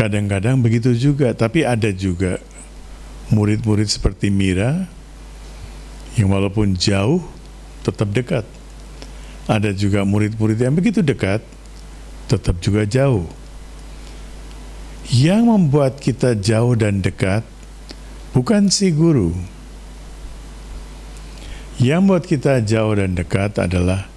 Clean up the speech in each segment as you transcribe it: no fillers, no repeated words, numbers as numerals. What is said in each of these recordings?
Kadang-kadang begitu juga, tapi ada juga murid-murid seperti Mira yang walaupun jauh tetap dekat. Ada juga murid-murid yang begitu dekat tetap juga jauh. Yang membuat kita jauh dan dekat bukan si guru. Yang membuat kita jauh dan dekat adalah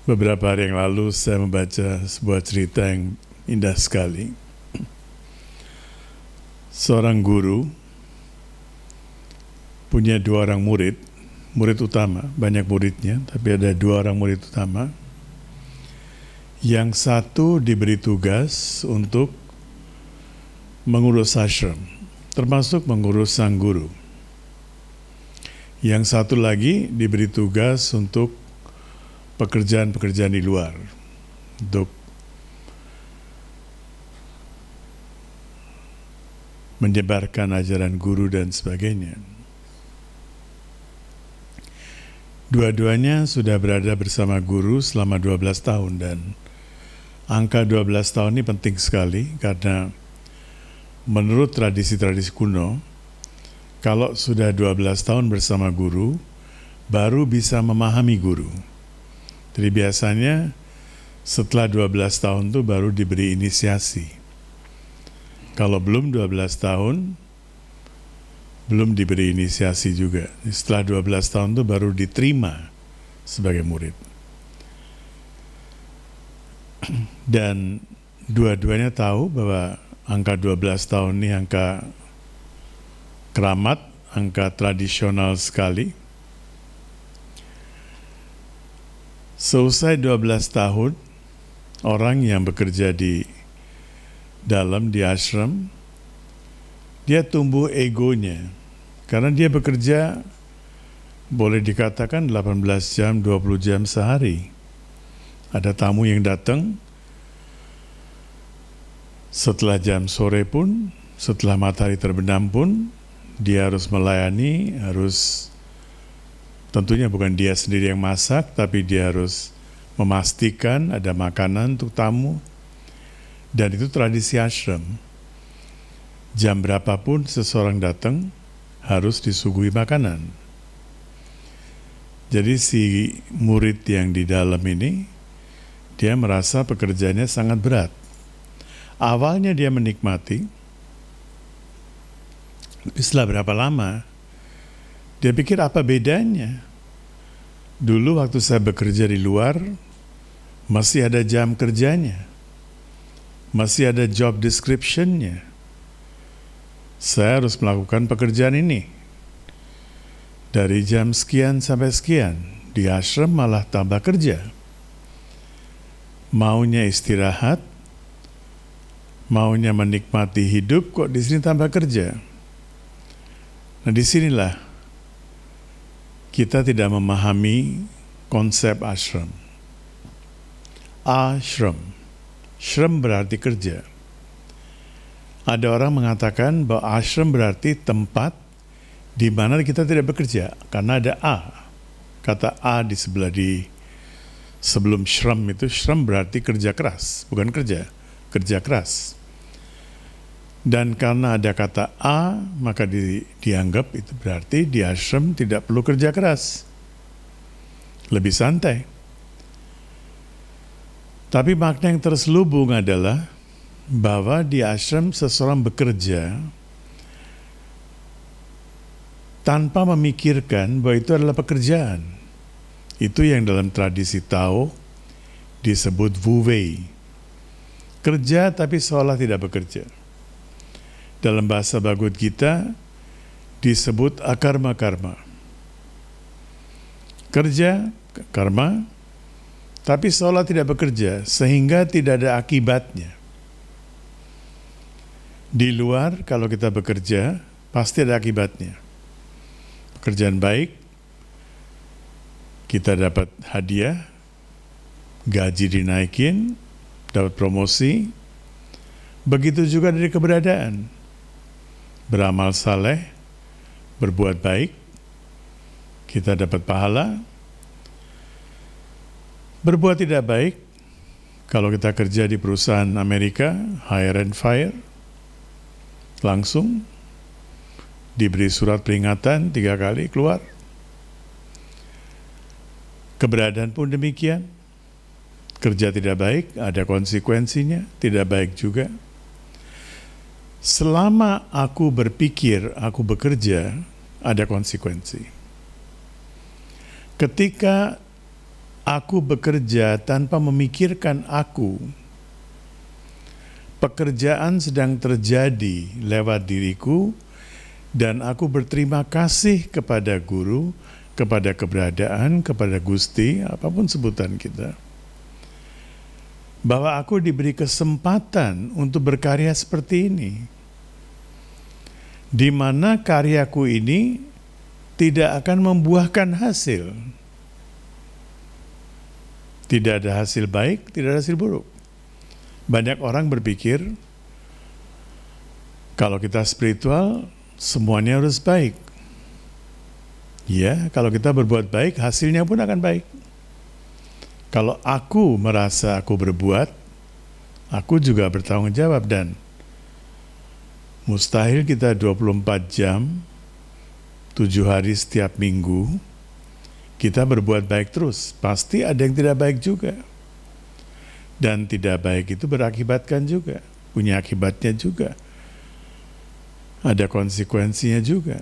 beberapa hari yang lalu saya membaca sebuah cerita yang indah sekali. Seorang guru punya 2 orang murid utama, banyak muridnya, tapi ada 2 orang murid utama. Yang satu diberi tugas untuk mengurus ashram, termasuk mengurus sang guru. Yang satu lagi diberi tugas untuk pekerjaan-pekerjaan di luar, untuk menyebarkan ajaran guru dan sebagainya. Dua-duanya sudah berada bersama guru selama 12 tahun, dan angka 12 tahun ini penting sekali karena menurut tradisi-tradisi kuno, kalau sudah 12 tahun bersama guru, baru bisa memahami guru. Jadi biasanya setelah 12 tahun itu baru diberi inisiasi. Kalau belum 12 tahun, belum diberi inisiasi juga. Setelah 12 tahun itu baru diterima sebagai murid. Dan dua-duanya tahu bahwa angka 12 tahun ini angka keramat, angka tradisional sekali. Seusai 12 tahun, orang yang bekerja di ashram, dia tumbuh egonya. Karena dia bekerja, boleh dikatakan 18 jam, 20 jam sehari. Ada tamu yang datang, setelah jam sore pun, setelah matahari terbenam pun, dia harus melayani, tentunya bukan dia sendiri yang masak, tapi dia harus memastikan ada makanan untuk tamu. Dan itu tradisi ashram. Jam berapapun seseorang datang, harus disuguhi makanan. Jadi si murid yang di dalam ini, dia merasa pekerjaannya sangat berat. Awalnya dia menikmati, tapi setelah berapa lama, dia pikir apa bedanya? Dulu waktu saya bekerja di luar, masih ada jam kerjanya. Masih ada job description-nya. Saya harus melakukan pekerjaan ini. Dari jam sekian sampai sekian. Di ashram malah tambah kerja. Maunya istirahat, maunya menikmati hidup, kok di sini tambah kerja. Nah, disinilah kita tidak memahami konsep ashram. Ashram. Shram berarti kerja. Ada orang mengatakan bahwa ashram berarti tempat di mana kita tidak bekerja, karena ada A. Kata A di sebelum shram itu, shram berarti kerja keras, bukan kerja keras. Dan karena ada kata A, maka dianggap itu berarti di ashram tidak perlu kerja keras. Lebih santai. Tapi makna yang terselubung adalah bahwa di ashram seseorang bekerja tanpa memikirkan bahwa itu adalah pekerjaan. Itu yang dalam tradisi Tao disebut Wu Wei. Kerja tapi seolah tidak bekerja. Dalam bahasa Bhagavad Gita disebut akarma-karma. Kerja, karma, tapi seolah tidak bekerja, sehingga tidak ada akibatnya. Di luar kalau kita bekerja, pasti ada akibatnya. Pekerjaan baik, kita dapat hadiah, gaji dinaikin, dapat promosi. Begitu juga dari keberadaan. Beramal saleh, berbuat baik, kita dapat pahala. Berbuat tidak baik, kalau kita kerja di perusahaan Amerika, hire and fire, langsung diberi surat peringatan 3 kali keluar. Keberadaan pun demikian. Kerja tidak baik, ada konsekuensinya, tidak baik juga. Selama aku berpikir, aku bekerja, ada konsekuensi. Ketika aku bekerja tanpa memikirkan aku, pekerjaan sedang terjadi lewat diriku, dan aku berterima kasih kepada guru, kepada keberadaan, kepada Gusti, apapun sebutan kita, bahwa aku diberi kesempatan untuk berkarya seperti ini, di mana karyaku ini tidak akan membuahkan hasil. Tidak ada hasil baik, tidak ada hasil buruk. Banyak orang berpikir, kalau kita spiritual, semuanya harus baik. Ya, kalau kita berbuat baik, hasilnya pun akan baik. Kalau aku merasa aku berbuat, aku juga bertanggung jawab, dan mustahil kita 24 jam, 7 hari setiap minggu, kita berbuat baik terus. Pasti ada yang tidak baik juga. Dan tidak baik itu berakibatkan juga, punya akibatnya juga. Ada konsekuensinya juga.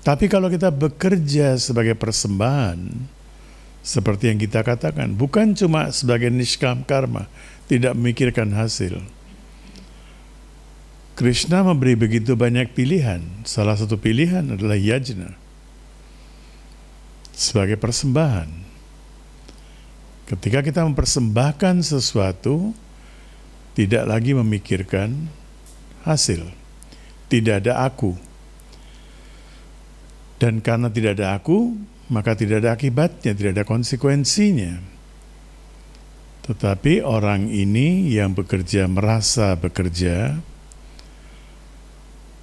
Tapi kalau kita bekerja sebagai persembahan, seperti yang kita katakan, bukan cuma sebagai nishkam karma, tidak memikirkan hasil. Krishna memberi begitu banyak pilihan. Salah satu pilihan adalah yajna, sebagai persembahan. Ketika kita mempersembahkan sesuatu, tidak lagi memikirkan hasil. Tidak ada aku. Dan karena tidak ada aku, maka tidak ada akibatnya, tidak ada konsekuensinya. Tetapi orang ini yang bekerja, merasa bekerja,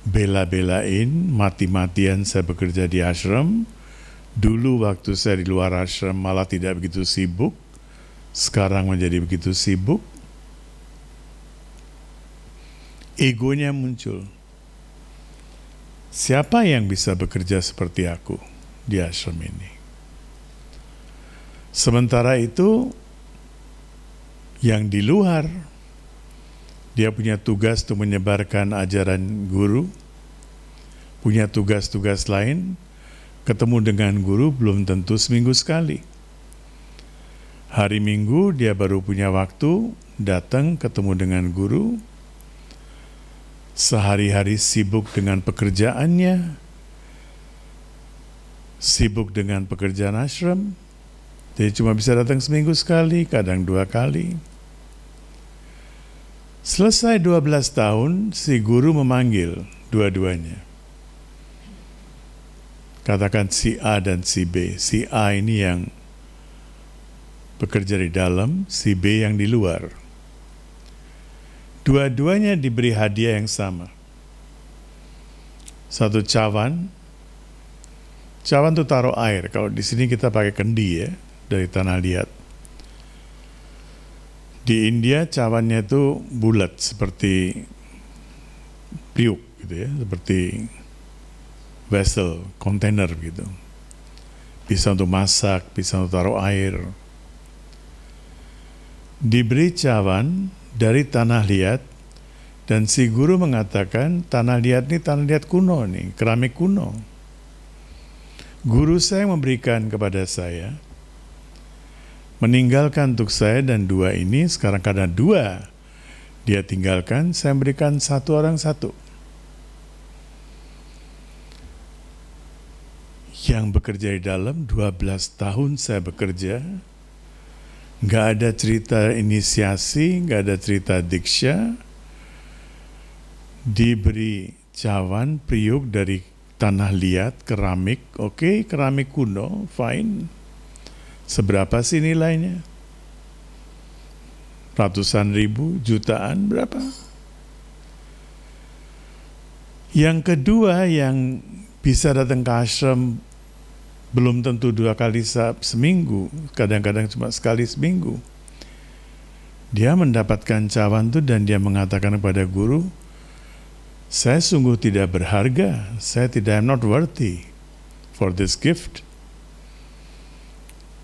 bela-belain, mati-matian saya bekerja di ashram. Dulu waktu saya di luar ashram malah tidak begitu sibuk, sekarang menjadi begitu sibuk. Egonya muncul. Siapa yang bisa bekerja seperti aku di ashram ini? Sementara itu, yang di luar, dia punya tugas untuk menyebarkan ajaran guru, punya tugas-tugas lain. Ketemu dengan guru belum tentu seminggu sekali. Hari Minggu dia baru punya waktu datang ketemu dengan guru. Sehari-hari sibuk dengan pekerjaannya, sibuk dengan pekerjaan ashram. Jadi cuma bisa datang seminggu sekali, kadang 2 kali. Selesai 12 tahun, si guru memanggil dua-duanya. Katakan si A dan si B. Si A ini yang bekerja di dalam, si B yang di luar. Dua-duanya diberi hadiah yang sama. Satu cawan. Cawan itu taruh air. Kalau di sini kita pakai kendi ya, dari tanah liat. Di India cawannya itu bulat seperti priuk gitu ya, seperti vessel, kontainer gitu. Bisa untuk masak, bisa untuk taruh air. Diberi cawan dari tanah liat, dan si guru mengatakan tanah liat ini tanah liat kuno nih, keramik kuno. Guru saya memberikan kepada saya, meninggalkan untuk saya, dan 2 ini sekarang karena 2 dia tinggalkan, saya berikan 1 orang 1. Yang bekerja di dalam 12 tahun saya bekerja, nggak ada cerita inisiasi, nggak ada cerita diksha, diberi cawan priuk dari tanah liat, keramik, oke, keramik kuno, fine. Seberapa sih nilainya? Ratusan ribu, jutaan, berapa? Yang kedua, yang bisa datang ke ashram belum tentu 2 kali seminggu, kadang-kadang cuma sekali seminggu. Dia mendapatkan cawan itu dan dia mengatakan kepada guru, saya sungguh tidak berharga, I'm not worthy for this gift.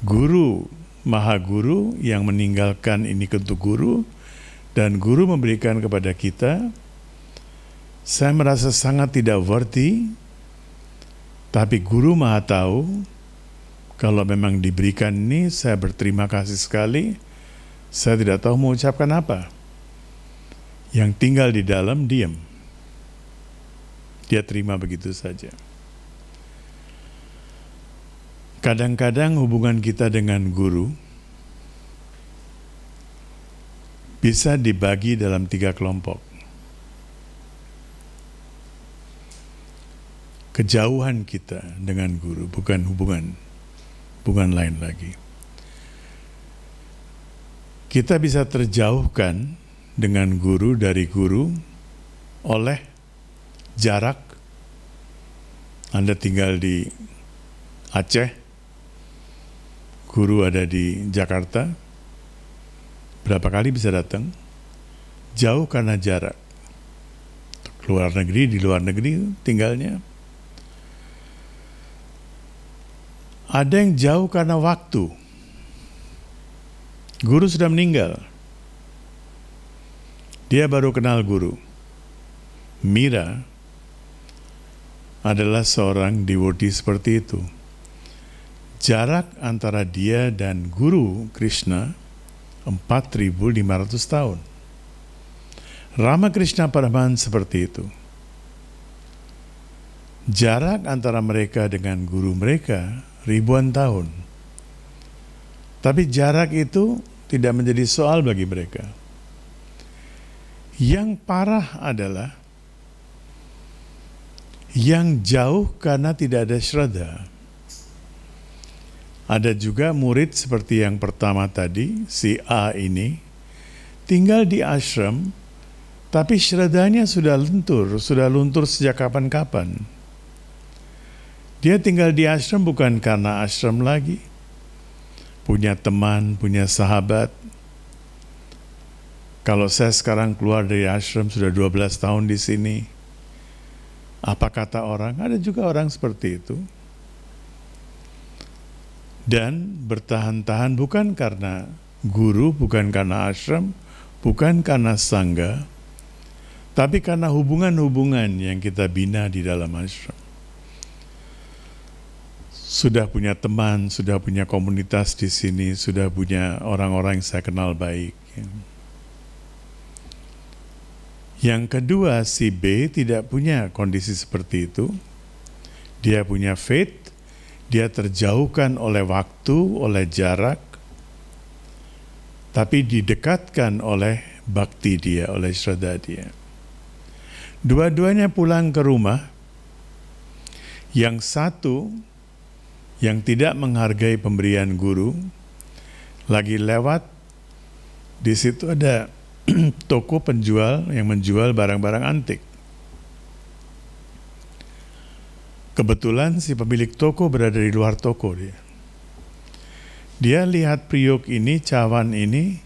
Guru, maha guru yang meninggalkan ini untuk guru, dan guru memberikan kepada kita, saya merasa sangat tidak worthy, tapi guru maha tahu, kalau memang diberikan ini, saya berterima kasih sekali, saya tidak tahu mau ucapkan apa. Yang tinggal di dalam diam. Dia terima begitu saja. Kadang-kadang hubungan kita dengan guru bisa dibagi dalam 3 kelompok. Kejauhan kita dengan guru, bukan hubungan lain lagi. Kita bisa terjauhkan dengan guru dari guru oleh jarak. Anda tinggal di Aceh, guru ada di Jakarta, berapa kali bisa datang? Jauh karena jarak. Luar negeri, di luar negeri tinggalnya. Ada yang jauh karena waktu. Guru sudah meninggal. Dia baru kenal guru. Mira adalah seorang devotee seperti itu. Jarak antara dia dan guru Krishna 4.500 tahun. Ramakrishna Paramahansa seperti itu. Jarak antara mereka dengan guru mereka ribuan tahun. Tapi jarak itu tidak menjadi soal bagi mereka. Yang parah adalah yang jauh karena tidak ada shraddha. Ada juga murid seperti yang pertama tadi, si A ini, tinggal di ashram, tapi shraddhanya sudah luntur sejak kapan-kapan. Dia tinggal di ashram bukan karena ashram lagi. Punya teman, punya sahabat. Kalau saya sekarang keluar dari ashram sudah 12 tahun di sini, apa kata orang? Ada juga orang seperti itu. Dan bertahan-tahan bukan karena guru, bukan karena ashram, bukan karena sangga, tapi karena hubungan-hubungan yang kita bina di dalam ashram. Sudah punya teman, sudah punya komunitas di sini, sudah punya orang-orang yang saya kenal baik. Yang kedua, si B tidak punya kondisi seperti itu. Dia punya faith, dia terjauhkan oleh waktu, oleh jarak, tapi didekatkan oleh bakti dia, oleh shraddha dia. Dua-duanya pulang ke rumah. Yang satu yang tidak menghargai pemberian guru, lagi lewat, di situ ada toko penjual yang menjual barang-barang antik. Kebetulan si pemilik toko berada di luar toko dia. Dia lihat priuk ini, cawan ini,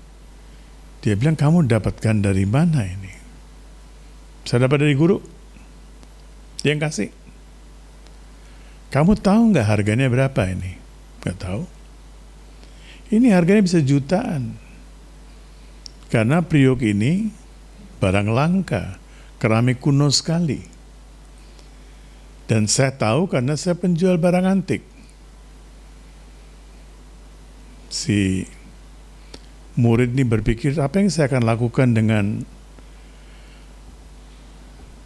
dia bilang, kamu dapatkan dari mana ini? Saya dapat dari guru. Dia yang kasih. Kamu tahu nggak harganya berapa ini? Nggak tahu. Ini harganya bisa jutaan. Karena priuk ini barang langka, keramik kuno sekali. Dan saya tahu karena saya penjual barang antik. Si murid ini berpikir, apa yang saya akan lakukan dengan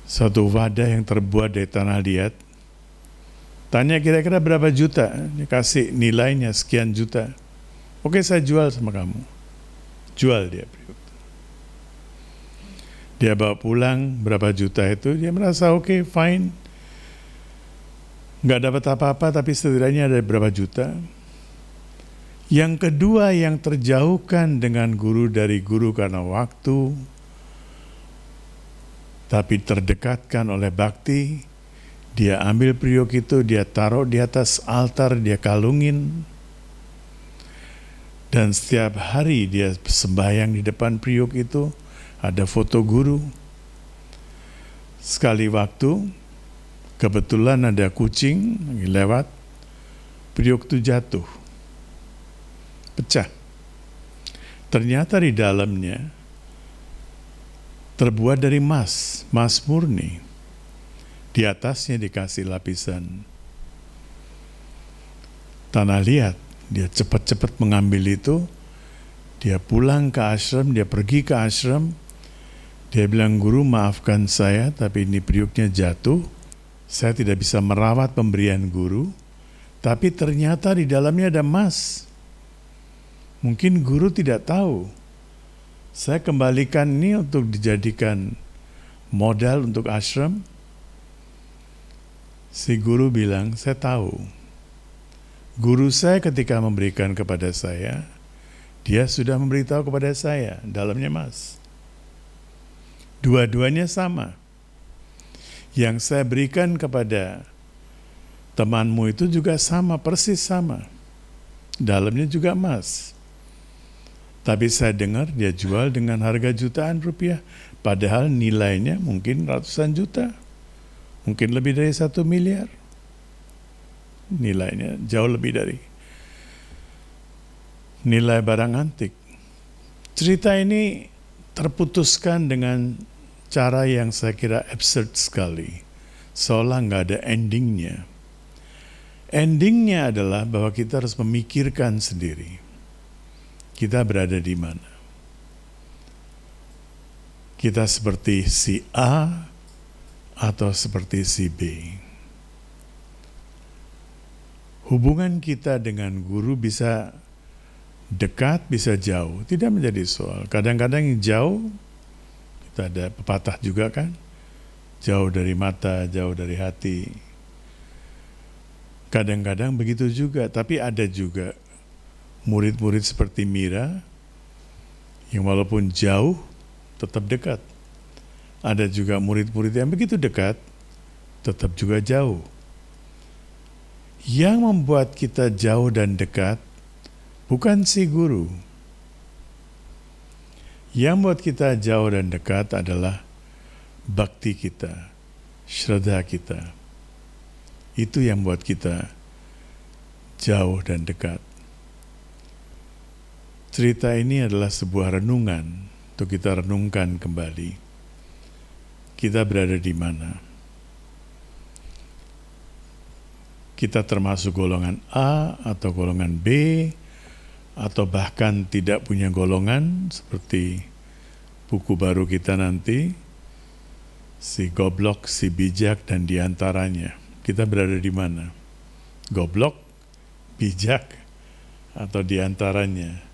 satu wadah yang terbuat dari tanah liat? Tanya kira-kira berapa juta, dia kasih nilainya sekian juta. Oke, saya jual sama kamu. Jual dia. Dia bawa pulang berapa juta itu, dia merasa oke, fine. Nggak dapat apa-apa, tapi setidaknya ada berapa juta. Yang kedua, yang terjauhkan dengan guru dari guru karena waktu, tapi terdekatkan oleh bakti. Dia ambil periuk itu, dia taruh di atas altar, dia kalungin. Dan setiap hari dia sembahyang di depan periuk itu, ada foto guru. Sekali waktu, kebetulan ada kucing lewat, periuk itu jatuh, pecah. Ternyata di dalamnya terbuat dari emas murni. Di atasnya dikasih lapisan tanah liat. Dia cepat-cepat mengambil itu. Dia pulang ke ashram, dia pergi ke ashram. Dia bilang, guru maafkan saya, tapi ini periuknya jatuh. Saya tidak bisa merawat pemberian guru. Tapi ternyata di dalamnya ada emas. Mungkin guru tidak tahu. Saya kembalikan ini untuk dijadikan modal untuk ashram. Si guru bilang, saya tahu. Guru saya ketika memberikan kepada saya, dia sudah memberitahu kepada saya, dalamnya emas. Dua-duanya sama. Yang saya berikan kepada temanmu itu juga sama, persis sama. Dalamnya juga emas. Tapi saya dengar dia jual dengan harga jutaan rupiah, padahal nilainya mungkin ratusan juta. Mungkin lebih dari 1 miliar. Nilainya jauh lebih dari nilai barang antik. Cerita ini terputuskan dengan cara yang saya kira absurd sekali. Seolah nggak ada endingnya. Endingnya adalah bahwa kita harus memikirkan sendiri. Kita berada di mana? Kita seperti si A atau seperti si B. Hubungan kita dengan guru bisa dekat, bisa jauh. Tidak menjadi soal. Kadang-kadang yang jauh, kita ada pepatah juga kan, jauh dari mata, jauh dari hati. Kadang-kadang begitu juga, tapi ada juga murid-murid seperti Mira, yang walaupun jauh, tetap dekat. Ada juga murid-murid yang begitu dekat, tetap juga jauh. Yang membuat kita jauh dan dekat, bukan si guru. Yang membuat kita jauh dan dekat adalah bakti kita, shraddha kita. Itu yang membuat kita jauh dan dekat. Cerita ini adalah sebuah renungan untuk kita renungkan kembali. Kita berada di mana? Kita termasuk golongan A atau golongan B, atau bahkan tidak punya golongan seperti buku baru kita nanti, si goblok, si bijak, dan diantaranya. Kita berada di mana? Goblok, bijak, atau diantaranya?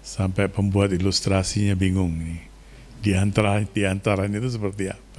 Sampai pembuat ilustrasinya bingung nih. Di antaranya itu seperti apa?